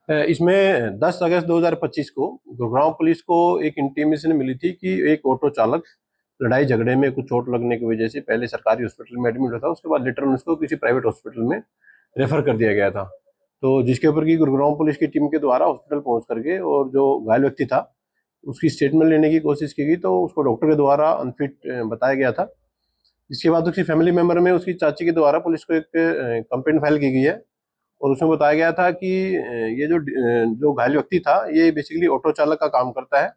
इसमें 10 अगस्त 2025 को गुरुग्राम पुलिस को एक इंटीमेशन मिली थी कि एक ऑटो चालक लड़ाई झगड़े में कुछ चोट लगने की वजह से पहले सरकारी हॉस्पिटल में एडमिट हुआ था, उसके बाद लेटर उसको किसी प्राइवेट हॉस्पिटल में रेफर कर दिया गया था। तो जिसके ऊपर की गुरुग्राम पुलिस की टीम के द्वारा हॉस्पिटल पहुंच करके और जो घायल व्यक्ति था उसकी स्टेटमेंट लेने की कोशिश की गई, तो उसको डॉक्टर के द्वारा अनफिट बताया गया था। जिसके बाद उसकी फैमिली मेंबर में उसकी चाची के द्वारा पुलिस को एक कंप्लेंट फाइल की गई है और उसमें बताया गया था कि ये जो घायल व्यक्ति था ये बेसिकली ऑटो चालक का काम करता है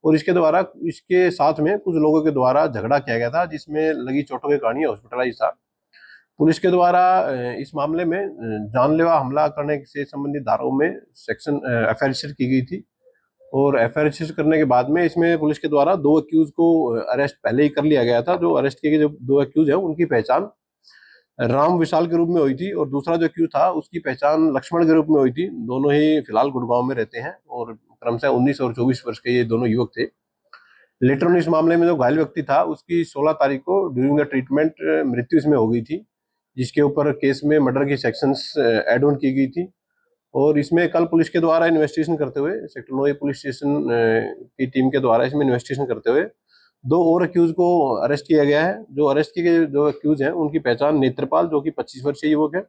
और इसके द्वारा इसके साथ में कुछ लोगों के द्वारा झगड़ा किया गया था, जिसमें लगी चोटों के कारण हॉस्पिटलाइज था। पुलिस के द्वारा इस मामले में जानलेवा हमला करने से संबंधित धाराओं में सेक्शन एफआईआर रजिस्टर की गई थी और एफआईआर रजिस्टर करने के बाद में इसमें पुलिस के द्वारा 2 अक्यूज को अरेस्ट पहले ही कर लिया गया था। जो अरेस्ट किए गए जो 2 अक्यूज है उनकी पहचान राम विशाल के रूप में हुई थी और दूसरा जो क्यू था उसकी पहचान लक्ष्मण के रूप में हुई थी। दोनों ही फिलहाल गुड़गांव में रहते हैं और क्रमशः 19 और 24 वर्ष के ये दोनों युवक थे। लेटर ऑन इस मामले में जो घायल व्यक्ति था उसकी 16 तारीख को ड्यूरिंग द ट्रीटमेंट मृत्यु इसमें हो गई थी, जिसके ऊपर केस में मर्डर की सेक्शंस एड ऑन की गई थी। और इसमें कल पुलिस के द्वारा इन्वेस्टिगेशन करते हुए सेक्टर 9 पुलिस स्टेशन की टीम के द्वारा इसमें इन्वेस्टिगेशन करते हुए 2 और अक्यूज को अरेस्ट किया गया है। जो अरेस्ट किए गए 2 अक्यूज हैं उनकी पहचान नेत्रपाल जो कि 25 वर्षीय युवक है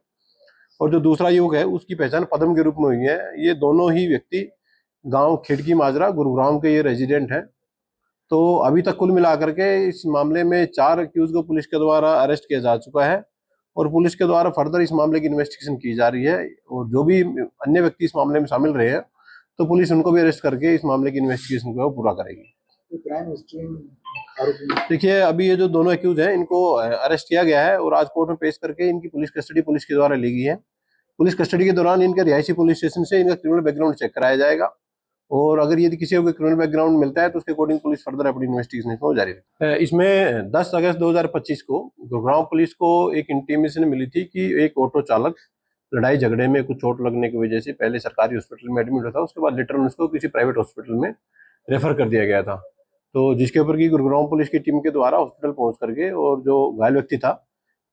और जो दूसरा युवक है उसकी पहचान पदम के रूप में हुई है। ये दोनों ही व्यक्ति गांव खिड़की माजरा गुरुग्राम के ये रेजिडेंट हैं। तो अभी तक कुल मिलाकर के इस मामले में 4 अक्यूज को पुलिस के द्वारा अरेस्ट किया जा चुका है और पुलिस के द्वारा फर्दर इस मामले की इन्वेस्टिगेशन की जा रही है और जो भी अन्य व्यक्ति इस मामले में शामिल रहे हैं तो पुलिस उनको भी अरेस्ट करके इस मामले की इन्वेस्टिगेशन को पूरा करेगी। देखिए, अभी ये जो दोनों अक्यूज हैं इनको अरेस्ट किया गया है और आज कोर्ट में पेश करके इनकी पुलिस कस्टडी पुलिस के द्वारा ली गई है। पुलिस कस्टडी के दौरान इनके रिहायशी पुलिस स्टेशन से इनका क्रिमिनल बैकग्राउंड चेक कराया जाएगा और अगर यदि किसी को क्रिमिनल बैकग्राउंड मिलता है तो उसके अकॉर्डिंग पुलिस फर्दर अपनी इन्वेस्टिगेशन को जारी रखेगी। इसमें 10 अगस्त 2025 को गुरुग्राम पुलिस को एक इंटीमेशन मिली थी कि एक ऑटो चालक लड़ाई झगड़े में कुछ चोट लगने की वजह से पहले सरकारी हॉस्पिटल में एडमिट हुआ था, उसके बाद लेटर उसको किसी प्राइवेट हॉस्पिटल में रेफर कर दिया गया था। तो जिसके ऊपर की गुरुग्राम पुलिस की टीम के द्वारा हॉस्पिटल पहुंच करके और जो घायल व्यक्ति था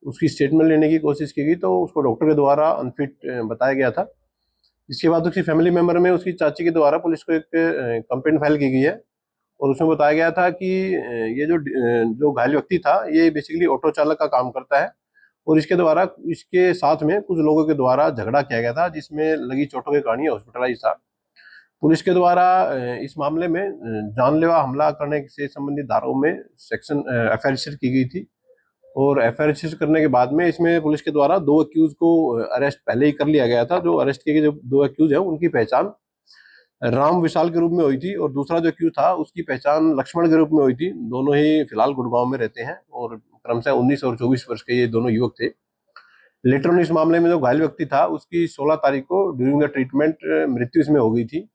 उसकी स्टेटमेंट लेने की कोशिश की गई, तो उसको डॉक्टर के द्वारा अनफिट बताया गया था। इसके बाद उसकी फैमिली मेंबर में उसकी चाची के द्वारा पुलिस को एक कंप्लेंट फाइल की गई है और उसमें बताया गया था कि ये जो घायल व्यक्ति था ये बेसिकली ऑटो चालक का काम करता है और इसके द्वारा इसके साथ में कुछ लोगों के द्वारा झगड़ा किया गया था, जिसमें लगी चोटों के कारण हॉस्पिटलाइज था। पुलिस के द्वारा इस मामले में जानलेवा हमला करने से संबंधित धाराओं में सेक्शन एफआईआर रजिस्टर की गई थी और एफआईआर रजिस्टर करने के बाद में इसमें पुलिस के द्वारा 2 अक्यूज को अरेस्ट पहले ही कर लिया गया था। जो अरेस्ट किए गए जो 2 अक्यूज हैं उनकी पहचान राम विशाल के रूप में हुई थी और दूसरा जो अक्यूज था उसकी पहचान लक्ष्मण के रूप में हुई थी। दोनों ही फिलहाल गुड़गांव में रहते हैं और क्रमशः 19 और 24 वर्ष के ये दोनों युवक थे। लेटर ऑन इस मामले में जो घायल व्यक्ति था उसकी 16 तारीख को ड्यूरिंग द ट्रीटमेंट मृत्यु इसमें हो गई थी,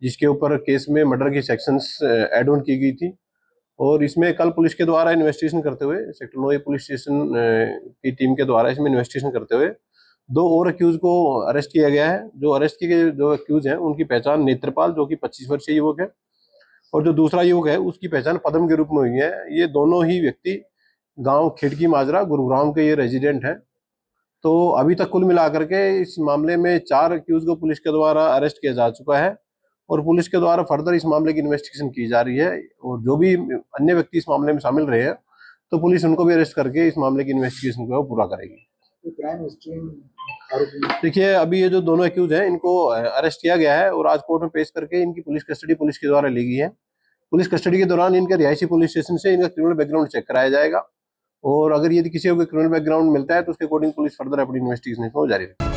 जिसके ऊपर केस में मर्डर की सेक्शंस एड ऑन की गई थी और इसमें कल पुलिस के द्वारा इन्वेस्टिगेशन करते हुए सेक्टर 9 पुलिस स्टेशन की टीम के द्वारा इसमें इन्वेस्टिगेशन करते हुए 2 और अक्यूज को अरेस्ट किया गया है। जो अरेस्ट किए गए 2 अक्यूज हैं उनकी पहचान नेत्रपाल जो कि 25 वर्षीय युवक है और जो दूसरा युवक है उसकी पहचान पदम के रूप में हुई है। ये दोनों ही व्यक्ति गांव खिड़की माजरा गुरुग्राम के ये रेजिडेंट हैं। तो अभी तक कुल मिलाकर के इस मामले में 4 अक्यूज को पुलिस के द्वारा अरेस्ट किया जा चुका है और पुलिस के द्वारा फर्दर इस मामले की इन्वेस्टिगेशन की जा रही है और जो भी अन्य व्यक्ति इस मामले में शामिल रहे हैं तो पुलिस उनको भी अरेस्ट करके इस मामले की इन्वेस्टिगेशन को पूरा करेगी। देखिए, अभी ये जो दोनों अक्यूज हैं इनको अरेस्ट किया गया है और आज कोर्ट में पेश करके इनकी पुलिस कस्टडी पुलिस के द्वारा ली गई है। पुलिस कस्टडी के दौरान इनके रिहायशी पुलिस स्टेशन से इनका क्रिमिनल बैकग्राउंड चेक कराया जाएगा और अगर यदि किसी को क्रिमिनल बैकग्राउंड मिलता है तो उसके अकॉर्डिंग पुलिस फर्दर अपनी इन्वेस्टिगेशन को जारी रखेगी।